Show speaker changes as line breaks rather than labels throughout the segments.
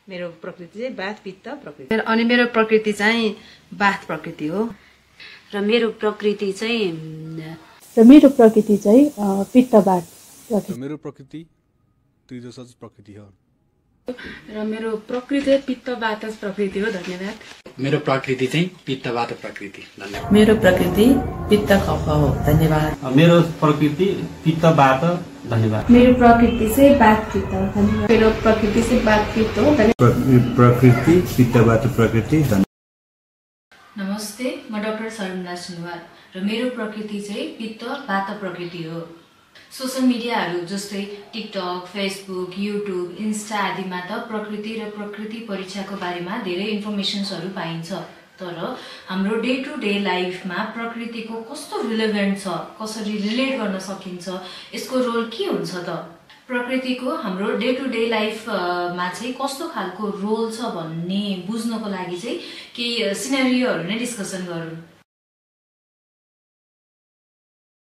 मेरो प्रकृति चाहिँ वात पित्त प्रकृति।
अनि मेरो प्रकृति चाहिँ वात प्रकृति हो।
र मेरो प्रकृति चाहिँ
पित्त वात प्रकृति।
मेरो प्रकृति त्रिदोषज प्रकृति हो।
र मेरो प्रकृति पित्त वात प्रकृति हो। धन्यवाद।
मेरो प्रकृति चाहिँ पित्त वात प्रकृति। धन्यवाद।
मेरो प्रकृति पित्त कफ हो। धन्यवाद।
मेरो प्रकृति पित्त वात। धन्यवाद।
मेरो प्रकृति चाहिँ वात पित्त। धन्यवाद।
मेरो प्रकृति चाहिँ वात पित्त हो।
प्रकृति पित्त वात प्रकृति।
नमस्ते, म डाक्टर शर्मिला सुनवार र मेरो प्रकृति चाहिँ पित्त वात प्रकृति हो। सोशल मिडियाहरू जस्तै टिकटक, फेसबुक, युट्युब, इन्स्टा आदिमा त प्रकृति र प्रकृति परीक्षाको बारेमा धेरै इन्फर्मेसन्सहरू पाइन्छ। तर हाम्रो डे टु डे लाइफमा प्रकृतिको कस्तो रिलेभेन्ट छ, कसरी रिलेट गर्न सकिन्छ, यसको रोल के हुन्छ त? प्रकृतिको हाम्रो डे टु डे लाइफमा चाहिँ कस्तो खालको रोल छ भन्ने बुझ्नको लागि चाहिँ केही सिनेरियोहरू नै डिस्कसन गरौँ।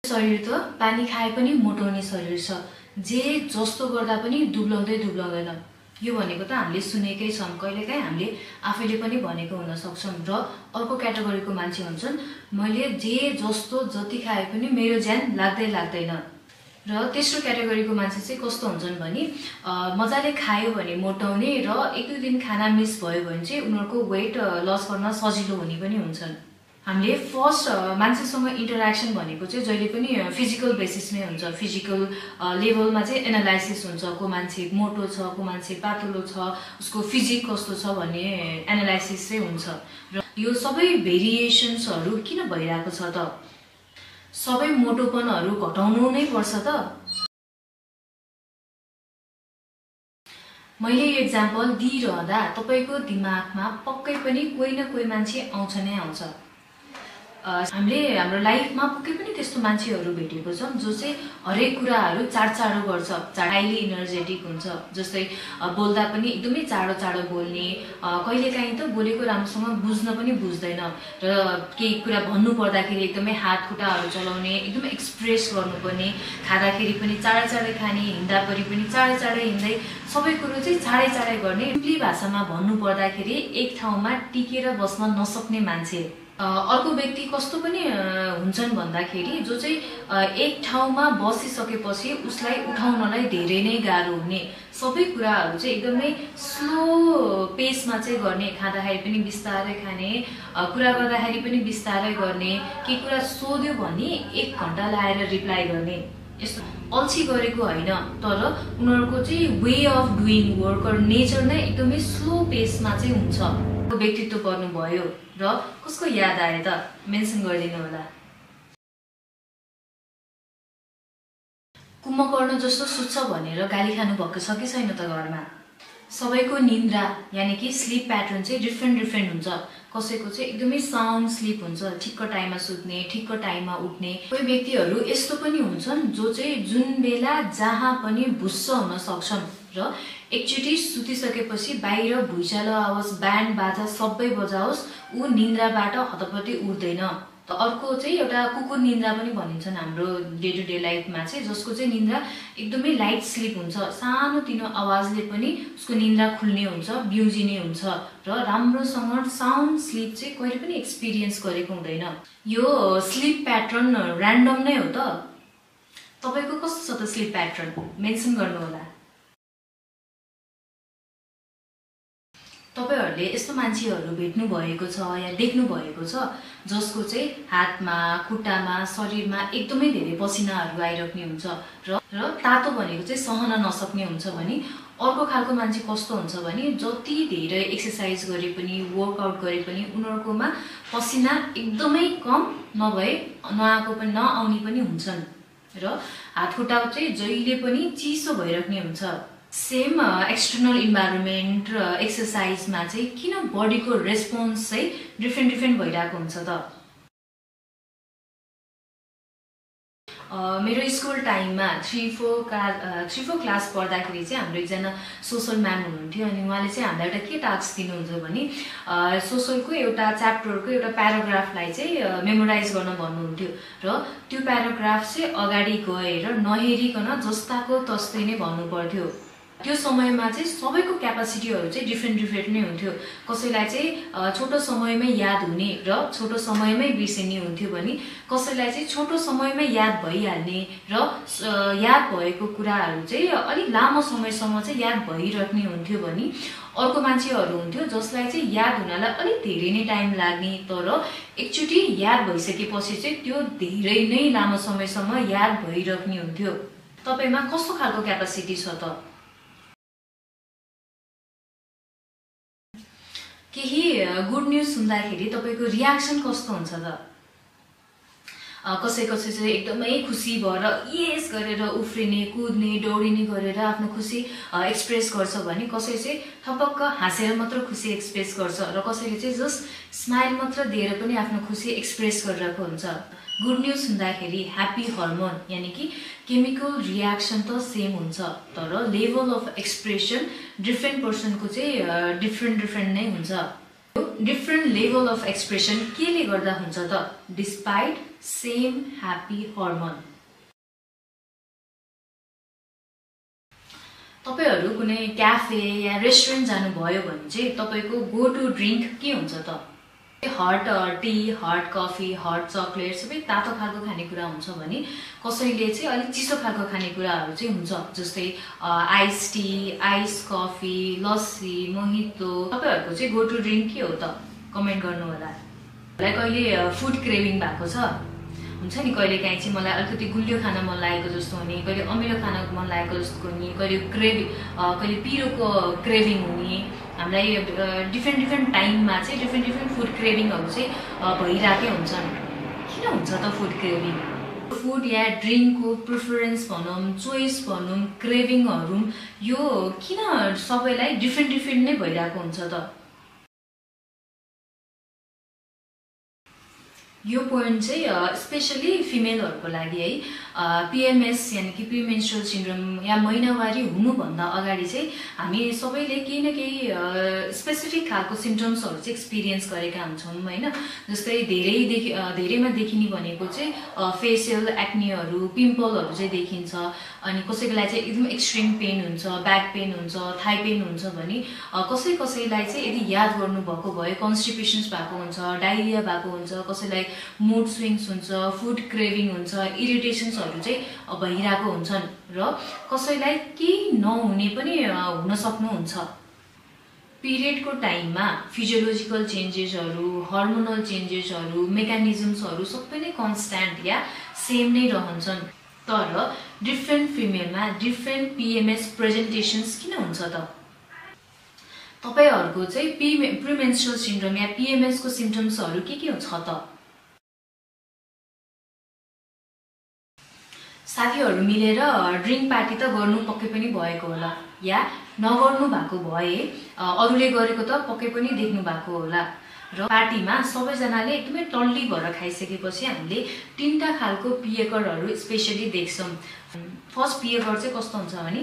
शरीर त पानी खाए पनि मोटाउने शरीर छ, जे जस्तो गर्दा पनि दुब्लाउँदैन। यो भनेको त हामीले सुनेकै छौँ, कहिलेकाहीँ हामीले आफैले पनि भनेको हुन सक्छौँ। र अर्को क्याटेगोरीको मान्छे हुन्छन्, मैले जे जस्तो जति खाए पनि मेरो ज्यान लाग्दैन। र तेस्रो क्याटेगोरीको मान्छे चाहिँ कस्तो हुन्छन् भने मजाले खायो भने मोटाउने र एक दुई दिन खाना मिस भयो भने चाहिँ उनीहरूको वेट लस गर्न सजिलो हुने पनि हुन्छन्। हामीले फर्स्ट मान्छेसँग इन्टरेक्सन भनेको चाहिँ जहिले पनि फिजिकल बेसिसमै हुन्छ। फिजिकल लेभलमा चाहिँ एनालाइसिस हुन्छ, को मान्छे मोटो छ, को मान्छे पातलो छ, उसको फिजिक कस्तो छ भन्ने एनालाइसिस चाहिँ हुन्छ। र यो सबै भेरिएसन्सहरू किन भइरहेको छ त? सबै मोटोपनहरू घटाउनु नै पर्छ त? मैले यो इक्जाम्पल दिइरहँदा तपाईँको दिमागमा पक्कै पनि कोही न कोही मान्छे आउँछ नै आउँछ। हामीले हाम्रो लाइफमा पक्कै पनि त्यस्तो मान्छेहरू भेटेको छौँ जो चाहिँ हरेक कुराहरू चाँडो गर्छ, हाइली इनर्जेटिक हुन्छ। जस्तै बोल्दा पनि एकदमै चाँडो बोल्ने, कहिलेकाहीँ त बोलेको राम्रोसँग बुझ्न पनि बुझ्दैन र केही कुरा भन्नु पर्दाखेरि एकदमै हात खुट्टाहरू चलाउने, एकदमै एक्सप्रेस गर्नुपर्ने, खाँदाखेरि पनि चाँडै खाने, हिँड्दापरि पनि चाँडै हिँड्दै, सबै कुरो चाहिँ चाँडै गर्ने। सिम्पली भाषामा भन्नु पर्दाखेरि एक ठाउँमा टिकेर बस्न नसक्ने मान्छे। अर्को व्यक्ति कस्तो पनि हुन्छन् भन्दाखेरि जो चाहिँ एक ठाउँमा बसिसकेपछि उसलाई उठाउनलाई धेरै नै गाह्रो हुने, सबै कुराहरू चाहिँ एकदमै स्लो पेसमा चाहिँ गर्ने, खाँदाखेरि पनि बिस्तारै खाने, कुरा गर्दाखेरि पनि बिस्तारै गर्ने, के कुरा सोध्यो भने 1 घन्टा लाएर रिप्लाई गर्ने। यस्तो अल्छी गरेको होइन, तर उनीहरूको चाहिँ वे अफ डुइङ वर्क र नेचर नै एकदमै स्लो पेसमा चाहिँ हुन्छ। व्यक्तित्व पर्नुभयो र कसको याद आयो त मेन्सन गरिदिनु होला। कुम्भकर्ण जस्तो सुत्छ भनेर गाली खानु भएको छ कि छैन त घरमा? सबैको निन्द्रा यानि कि स्लिप प्याटर्न चाहिँ डिफ्रेन्ट हुन्छ। कसैको चाहिँ एकदमै साउन्ड स्लिप हुन्छ, ठिक्क टाइममा सुत्ने, ठिक्क टाइममा उठ्ने। कोही व्यक्तिहरू यस्तो पनि हुन्छन् जो चाहिँ जुन बेला जहाँ पनि भुस्स हुन सक्छन् र एकचोटि सुतिसकेपछि बाहिर भुइँचालो आवाज, ब्यान्ड बाजा सबै बजाओस्, ऊ निन्द्राबाट हतपति उठ्दैन। अर्को चाहिँ एउटा कुकुर निन्द्रा पनि भनिन्छन् हाम्रो डे टु डे लाइफमा चाहिँ, जसको चाहिँ निन्द्रा एकदमै लाइट स्लिप हुन्छ, सानो तिनो आवाजले पनि उसको निन्द्रा खुल्ने हुन्छ, बिउजिने हुन्छ र राम्रोसँग साउन्ड स्लिप चाहिँ कहिले पनि एक्सपिरियन्स गरेको हुँदैन। यो स्लिप प्याटर्न ऱ्यान्डम नै हो त? तपाईँको कस्तो छ त स्लिप प्याटर्न? मेन्सन गर्नु होला। तपाईहरूले यस्तो मान्छेहरू भेट्नु भएको छ या देख्नु भएको छ जसको चाहिँ हातमा, खुट्टामा, शरीरमा एकदमै धेरै पसिनाहरू आइराख्ने हुन्छ र तातो भनेको चाहिँ सहन नसक्ने हुन्छ भने? अर्को खालको मान्छे कस्तो हुन्छ भने जति धेरै एक्सर्साइज गरे पनि, वर्कआउट गरे पनि उनीहरूकोमा पसिना एकदमै कम नभए नआउने पनि हुन्छन् र हात खुट्टा चाहिँ जहिले पनि चिसो भइराख्ने हुन्छ। सेम एक्सटर्नल इन्भाइरोमेन्ट र एक्सर्साइजमा चाहिँ किन बडीको रेस्पोन्स चाहिँ डिफ्रेन्ट भइरहेको हुन्छ त? मेरो स्कुल टाइममा 3-4 क्लास पढ्दाखेरि चाहिँ हाम्रो एकजना सोसल म्याम हुनुहुन्थ्यो अनि उहाँले चाहिँ हामीलाई एउटा के टास्क दिनुहुन्छ भने सोसलको एउटा च्याप्टरको एउटा प्याराग्राफलाई चाहिँ मेमोराइज गर्न भन्नुहुन्थ्यो र त्यो प्याराग्राफ चाहिँ अगाडि गएर नहेरिकन जस्ताको तस्तै नै भन्नु पर्थ्यो। त्यो समयमा चाहिँ सबैको क्यापासिटीहरू चाहिँ डिफ्रेन्ट नै हुन्थ्यो। कसैलाई चाहिँ छोटो समयमै याद हुने र छोटो समयमै बिर्सिने हुन्थ्यो भने कसैलाई चाहिँ छोटो समयमै याद भइहाल्ने र याद भएको कुराहरू चाहिँ अलिक लामो समयसम्म चाहिँ याद भइराख्ने हुन्थ्यो भने अर्को मान्छेहरू हुन्थ्यो जसलाई चाहिँ याद हुनलाई अलिक धेरै नै टाइम लाग्ने, तर एकचोटि याद भइसकेपछि चाहिँ त्यो धेरै नै लामो समयसम्म याद भइराख्ने हुन्थ्यो। तपाईमा कस्तो खालको क्यापासिटी छ त? केही गुड न्यूज सुन्दाखेरि तपाईको रियाक्सन कस्तो हुन्छ त? कसै चाहिँ एकदमै खुसी भएर यस गरेर उफ्रिने, कुद्ने, दौडिने गरेर आफ्नो खुसी एक्सप्रेस गर्छ भने कसै चाहिँ थपक्क हाँसेर मात्र खुसी एक्सप्रेस गर्छ र कसैले चाहिँ जस्ट स्माइल मात्र दिएर पनि आफ्नो खुसी एक्सप्रेस गरिरहेको हुन्छ। गुड न्यूज सुन्दाखेरि ह्याप्पी हर्मोन यानि कि केमिकल रियाक्सन त सेम हुन्छ, तर लेभल अफ एक्सप्रेसन डिफ्रेन्ट पर्सनको चाहिँ डिफ्रेन्ट नै हुन्छ। डिफ्रेन्ट लेभल अफ एक्सप्रेसन केले गर्दा हुन्छ त? Despite same happy hormone. तपाईहरु कुनै क्याफे या रेस्टुरेन्ट जानुभयो भने चाहिँ तपाईको गो टु ड्रिंक के हुन्छ त? Hot tea, hot coffee, hot chocolate सबै तातो खालको खानेकुरा हुन्छ भने कसैले चाहिँ अलिक चिसो खालको खानेकुराहरू चाहिँ हुन्छ, जस्तै ice tea, ice coffee, lassi, mojito. तपाईहरुको चाहिँ गो टु ड्रिंक के हो त? कमेन्ट गर्नु होला। मलाई कहिले फुड क्रेभिङ भएको छ हुन्छ नि, कहिले काहीँ चाहिँ मलाई अलिकति गुलियो खान मन लागेको जस्तो हुने, कहिले अमिलो खान मन लागेको जस्तो हुने, कहिले पिरोको क्रेभिङ हुने। हामीलाई डिफ्रेन्ट टाइममा चाहिँ डिफ्रेन्ट फुड क्रेभिङहरू चाहिँ भइरहेकै हुन्छन्। किन हुन्छ त फुड क्रेभिङ? फुड या ड्रिङ्कको प्रिफरेन्स भनौँ, चोइस भनौँ, क्रेभिङहरू यो किन सबैलाई डिफ्रेन्ट नै भइरहेको हुन्छ त? यो पोइन्ट चाहिँ स्पेसली फिमेलहरूको लागि है, PMS यानि कि प्रिमेन्स्ट्रुअल सिन्ड्रोम या महिनावारी हुनुभन्दा अगाडि चाहिँ हामी सबैले केही न केही स्पेसिफिक खालको सिम्पटम्सहरू चाहिँ एक्सपिरियन्स गरेका हुन्छौँ होइन। जस्तै धेरैमा देखिने भनेको चाहिँ फेसियल एक्नीहरू, पिम्पलहरू चाहिँ देखिन्छ। अनि कसैलाई चाहिँ एकदम एक्सट्रिम पेन हुन्छ, ब्याक पेन हुन्छ, थाई पेन हुन्छ भने कसैलाई चाहिँ यदि याद गर्नुभएको भए कन्स्टिपेसन्स भएको हुन्छ, डायरिया भएको हुन्छ, कसैलाई मुड स्विङ्स हुन्छ, फुड क्रेभिङ हुन्छ, इरिटेसन्सहरू चाहिँ भइरहेको हुन्छन् र कसैलाई केही नहुने पनि हुन सक्नुहुन्छ। पिरियडको टाइममा फिजियोलोजिकल चेन्जेसहरू, हर्मोनल चेन्जेसहरू, मेकानिजम्सहरू सबै नै कन्स्ट्यान्ट या सेम नै रहन्छन्, तर डिफ्रेन्ट फिमेलमा डिफ्रेन्ट PMS प्रेजेन्टेसन्स किन हुन्छ त? तपाईहरुको चाहिँ प्रिमेन्स्ट्रुअल सिन्ड्रोम या PMS को सिम्पटम्सहरू के छ त? साथीहरू मिलेर ड्रिङ्क पार्टी त गर्नु पक्कै पनि भएको होला, या नगर्नु भएको भए अरूले गरेको त पक्कै पनि देख्नु भएको होला। र पार्टीमा सबैजनाले एकदमै टल्ली भएर खाइसकेपछि हामीले तीनटा खालको पियकरहरू स्पेशली देख्छौँ। फर्स्ट पियकर चाहिँ कस्तो हुन्छ भने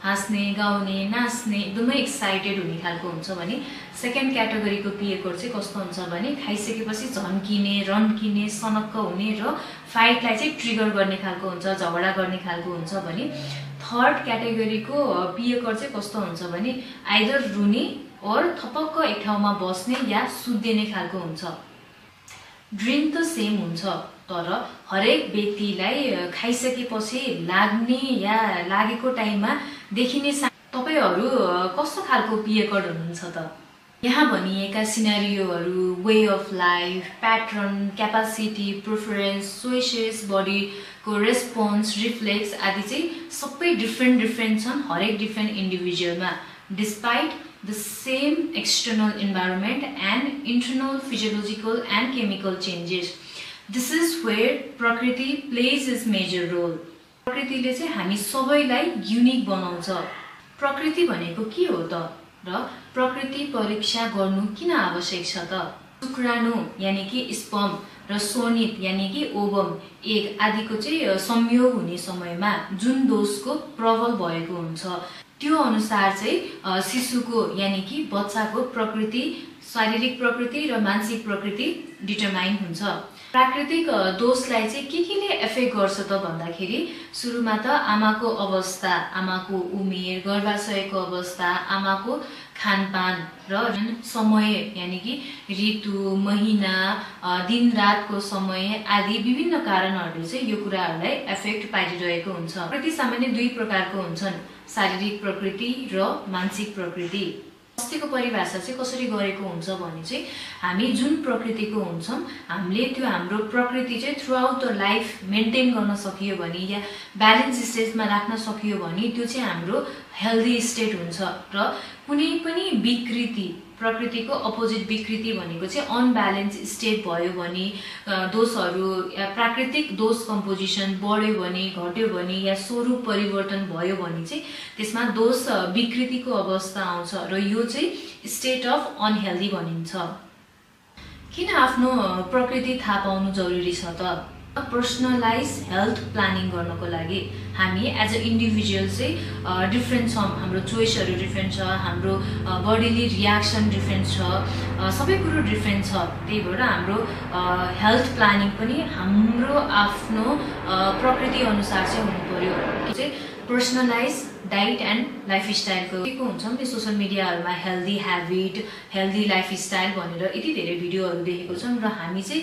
हाँस्ने, गाउने, नाच्ने, एकदमै एक्साइटेड हुने खालको हुन्छ भने सेकेन्ड क्याटेगोरीको पियकर चाहिँ कस्तो हुन्छ भने खाइसकेपछि झन्किने, रन्किने, सनक्क हुने र फाइटलाई चाहिँ ट्रिगर गर्ने खालको हुन्छ, झगडा गर्ने खालको हुन्छ भने थर्ड क्याटेगोरीको पियकर चाहिँ कस्तो हुन्छ भने आइदर रुने और थपक्क एक ठाउँमा बस्ने या सुत्दिने खालको हुन्छ। ड्रिङ्क त सेम हुन्छ, तर हरेक व्यक्तिलाई खाइसकेपछि लाग्ने या लागेको टाइममा देखिने तपाईहरु कस्तो खालको पियकर हुनुहुन्छ त? यहाँ भनिएका सिनारियोहरू, way of life, pattern, capacity, preference, choices, बडीको रेस्पोन्स, रिफ्लेक्स आदि चाहिँ सबै डिफ्रेन्ट छन् हरेक डिफ्रेन्ट इन्डिभिजुअलमा, despite the same external environment and internal physiological and chemical changes. This is where Prakriti plays its major role. प्रकृतिले चाहिँ हामी सबैलाई युनिक बनाउँछ। प्रकृति भनेको के हो त? र प्रकृति परीक्षा गर्नु किन आवश्यक छ त? शुक्राणु यानि कि स्पर्म र सोनित यानि कि ओभम, एग आदिको चाहिँ संयोग हुने समयमा जुन दोषको प्रबल भएको हुन्छ त्यो अनुसार चाहिँ शिशुको यानि कि बच्चाको प्रकृति, शारीरिक प्रकृति र मानसिक प्रकृति डिटरमाइन हुन्छ। प्राकृतिक दोषलाई चाहिँ केले एफेक्ट गर्छ त भन्दाखेरि सुरुमा त आमाको अवस्था, आमाको उमेर, गर्भाशयको अवस्था, आमाको खानपान र समय यानि कि ऋतु, महिना, दिन रातको समय आदि विभिन्न कारणहरूले चाहिँ यो कुराहरूलाई एफेक्ट पारिरहेको हुन्छ। प्रकृति सामान्य दुई प्रकारको हुन्छन्, शारीरिक प्रकृति र मानसिक प्रकृति। स्वास्थ्यको परिभाषा चाहिँ कसरी गरेको हुन्छ भने चाहिँ हामी जुन प्रकृतिको हुन्छौँ हामीले त्यो हाम्रो प्रकृति चाहिँ through out the life maintain गर्न सकियो भने या ब्यालेन्स स्टेटमा राख्न सकियो भने त्यो चाहिँ हाम्रो हेल्दी स्टेट हुन्छ। र कुनै पनि विकृति, प्रकृतिको अपोजिट विकृति भनेको चाहिँ अनब्यालेन्स स्टेट भयो भने, दोषहरू या प्राकृतिक दोष कम्पोजिसन बढ्यो भने, घट्यो भने या स्वरूप परिवर्तन भयो भने चाहिँ त्यसमा दोष विकृतिको अवस्था आउँछ र यो चाहिँ स्टेट अफ अनहेल्दी भनिन्छ। किन आफ्नो प्रकृति थाहा पाउनु जरुरी छ त? पर्सनलाइज हेल्थ प्लानिङ गर्नको लागि हामी एज अ इन्डिभिजुअल चाहिँ डिफ्रेन्ट छौँ, हाम्रो चोइसहरू डिफ्रेन्ट छ, हाम्रो बडीली रियाक्सन डिफ्रेन्ट छ, सबै कुरो डिफ्रेन्ट छ। त्यही भएर हाम्रो हेल्थ प्लानिङ पनि हाम्रो आफ्नो प्रकृति अनुसार चाहिँ हुनु पर्यो। चाहिँ पर्सनलाइज डाइट एन्ड लाइफस्टाइलको के हुन्छौँ त्यो सोसियल मिडियाहरूमा हेल्दी ह्याबिट, हेल्दी लाइफस्टाइल भनेर यति धेरै भिडियोहरू देखेको छौँ र हामी चाहिँ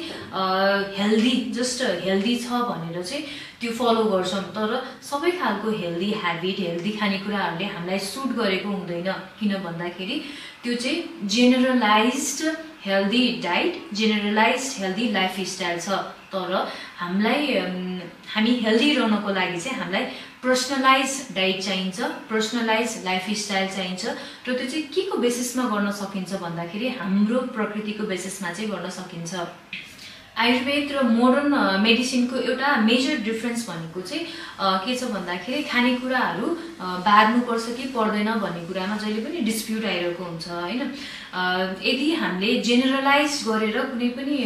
हेल्दी जस्ट हेल्दी छ भनेर चाहिँ त्यो फलो गर्छौँ। तर सबै खालको हेल्दी ह्याबिट, हेल्दी खानेकुराहरूले हामीलाई सुट गरेको हुँदैन। किन भन्दाखेरि त्यो चाहिँ जेनरलाइज्ड हेल्दी डाइट, जेनरलाइज्ड हेल्दी लाइफस्टाइल छ। तर हामी हेल्दी रहनको लागि चाहिँ हामीलाई पर्सनलाइज डाइट चाहिन्छ, पर्सनलाइज लाइफस्टाइल चाहिन्छ र त्यो चाहिँ के को बेसिसमा गर्न सकिन्छ भन्दाखेरि हाम्रो प्रकृतिको बेसिसमा चाहिँ गर्न सकिन्छ। आयुर्वेद र मोडर्न मेडिसिनको एउटा मेजर डिफरेन्स भनेको चाहिँ के छ भन्दाखेरि खानेकुराहरू बार्नुपर्छ कि पर्दैन भन्ने कुरामा जहिले पनि डिस्प्युट आइरहेको हुन्छ हैन। यदि हामीले जेनरलाइज गरेर कुनै पनि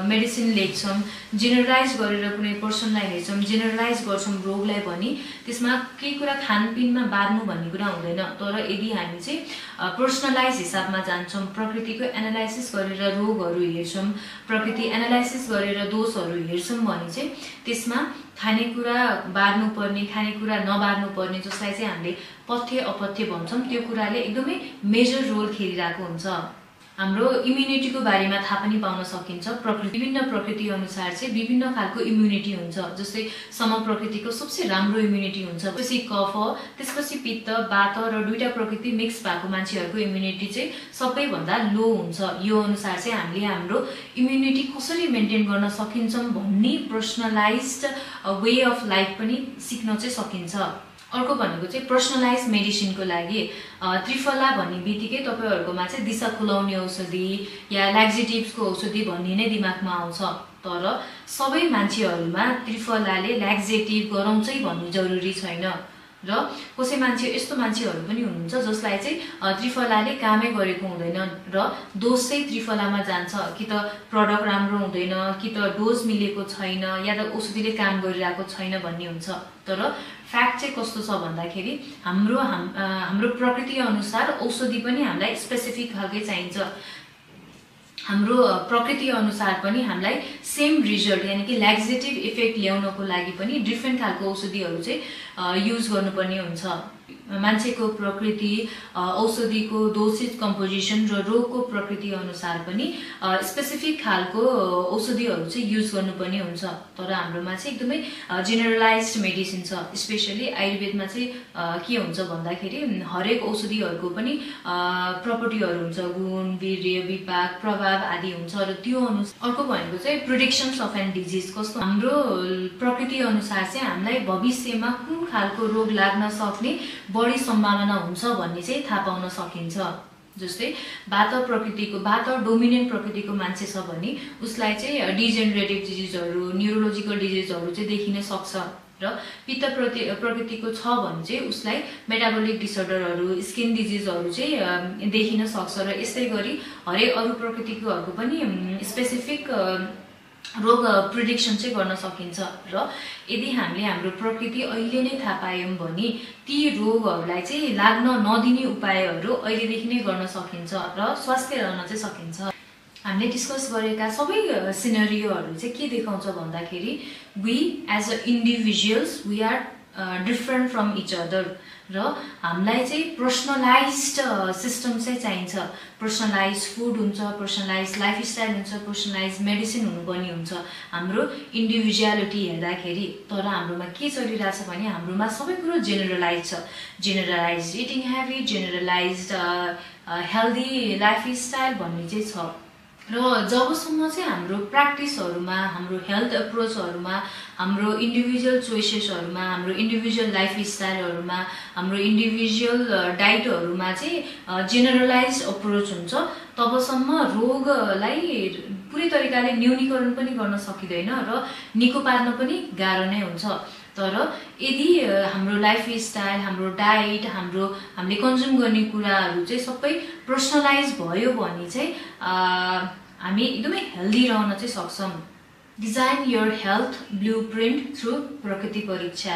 मेडिसिन लेख्छौँ, जेनरलाइज गरेर कुनै पर्सनलाई हेर्छौँ, जेनरलाइज गर्छौँ रोगलाई भने त्यसमा केही कुरा खानपिनमा बार्नु भन्ने कुरा हुँदैन। तर यदि हामी चाहिँ पर्सनलाइज हिसाबमा जान्छौँ, प्रकृतिको एनालाइसिस गरेर रोगहरू हेर्छौँ, प्रकृति एनालाइसिस गरेर दोषहरू हेर्छौँ भने चाहिँ त्यसमा खानेकुरा बार्नुपर्ने, खानेकुरा नबार्नुपर्ने, जसलाई चाहिँ हामीले पथ्य अपथ्य भन्छौँ, त्यो कुराले एकदमै मेजर रोल खेलिरहेको हुन्छ। हाम्रो इम्युनिटीको बारेमा थाहा पनि पाउन सकिन्छ। विभिन्न प्रकृति अनुसार चाहिँ विभिन्न खालको इम्युनिटी हुन्छ। जस्तै सम प्रकृतिको सबसे राम्रो इम्युनिटी हुन्छ, त्यसपछि कफ, त्यसपछि पित्त, वात र दुईटा प्रकृति मिक्स भएको मान्छेहरूको इम्युनिटी चाहिँ सबैभन्दा लो हुन्छ। यो अनुसार चाहिँ हामीले हाम्रो इम्युनिटी कसरी मेन्टेन गर्न सकिन्छौँ भन्ने पर्सनलाइज्ड वे अफ लाइफ पनि सिक्न चाहिँ सकिन्छ। अर्को भनेको चाहिँ पर्सनलाइज मेडिसिनको लागि त्रिफला भन्ने बित्तिकै तपाईँहरूकोमा चाहिँ दिशा खुलाउने औषधि या ल्याक्जेटिभ्सको औषधि भन्ने नै दिमागमा आउँछ। तर सबै मान्छेहरूमा त्रिफलाले ल्याक्जेटिभ गराउँछै भन्नु जरुरी छैन र कसै मान्छे यस्तो मान्छेहरू पनि हुनुहुन्छ जसलाई चाहिँ त्रिफलाले कामै गरेको हुँदैन र दोष चाहिँ त्रिफलामा जान्छ। कि त प्रडक्ट राम्रो हुँदैन, कि त डोज मिलेको छैन, या त औषधिले काम गरिरहेको छैन भन्ने हुन्छ। तर फ्याक्ट चाहिँ कस्तो छ भन्दाखेरि हाम्रो प्रकृति अनुसार औषधि पनि हामीलाई स्पेसिफिक खालकै चाहिन्छ। हाम्रो प्रकृति अनुसार पनि हामीलाई सेम रिजल्ट यानि कि ल्याक्जेटिभ इफेक्ट ल्याउनको लागि पनि डिफ्रेन्ट खालको औषधिहरू चाहिँ युज गर्नुपर्ने हुन्छ। मान्छेको प्रकृति, औषधिको डोसेज कम्पोजिसन र रोगको प्रकृति अनुसार पनि स्पेसिफिक खालको औषधिहरू चाहिँ युज गर्नुपर्ने हुन्छ। तर हाम्रोमा चाहिँ एकदमै जेनरलाइज्ड मेडिसिन छ। स्पेसली आयुर्वेदमा चाहिँ के हुन्छ भन्दाखेरि हरेक औषधिहरूको पनि प्रपर्टीहरू हुन्छ, गुण, वीर्य, विपाक, प्रभाव आदि हुन्छ र त्यो अनुसार। अर्को भनेको चाहिँ प्रिडिक्सन्स अफ एन डिजिज। कस्तो हाम्रो प्रकृति अनुसार चाहिँ हामीलाई भविष्यमा कुन खालको रोग लाग्न सक्ने बढी सम्भावना हुन्छ भन्ने चाहिँ थाहा पाउन सकिन्छ। जस्तै वात डोमिनेन्ट प्रकृतिको मान्छे छ भने उसलाई चाहिँ डिजेनरेटिभ डिजिजहरू, न्युरोलोजिकल डिजिजहरू चाहिँ देखिन सक्छ र पित्त प्रकृतिको छ भने चाहिँ उसलाई मेटाबोलिक डिसअर्डरहरू, स्किन डिजिजहरू चाहिँ देखिन सक्छ। र यस्तै गरी हरेक अरू प्रकृतिकोहरूको पनि स्पेसिफिक रोग प्रिडिक्सन चाहिँ गर्न सकिन्छ र यदि हामीले हाम्रो प्रकृति अहिले नै थाहा पायौँ भने ती रोगहरूलाई चाहिँ लाग्न नदिने उपायहरू अहिलेदेखि नै गर्न सकिन्छ र स्वास्थ्य रहन चाहिँ सकिन्छ। हामीले डिस्कस गरेका सबै सिनेरियोहरू चाहिँ के देखाउँछ भन्दाखेरि we as a individuals we are different from each other र हामीलाई चाहिँ पर्सनलाइज्ड सिस्टम चाहिँ चाहिन्छ। पर्सनलाइज फुड हुन्छ, पर्सनलाइज लाइफस्टाइल हुन्छ, पर्सनलाइज मेडिसिन हुनुपर्ने हुन्छ हाम्रो इन्डिभिजुअलिटी हेर्दाखेरि। तर हाम्रोमा के चलिरहेछ भने हाम्रोमा सबै कुरो जेनरलाइज छ। Generalise eating habit, generalised healthy lifestyle भन्ने चाहिँ छ र जबसम्म चाहिँ हाम्रो प्र्याक्टिसहरूमा, हाम्रो हेल्थ एप्रोचहरूमा, हाम्रो इन्डिभिजुअल चोइसेसहरूमा, हाम्रो इन्डिभिजुअल लाइफस्टाइलहरूमा, हाम्रो इन्डिभिजुअल डाइटहरूमा चाहिँ जेनरलाइज अप्रोच हुन्छ तबसम्म रोगलाई पुरै तरिकाले न्यूनीकरण पनि गर्न सकिँदैन र निको पार्न पनि गाह्रो नै हुन्छ। तर यदि हाम्रो लाइफस्टाइल, हाम्रो डाइट, हामीले कन्ज्युम गर्ने कुराहरू चाहिँ सबै पर्सनलाइज भयो भने चाहिँ हामी एकदमै हेल्दी रहन चाहिँ सक्छौँ। Design your health blueprint through प्रकृति परीक्षा।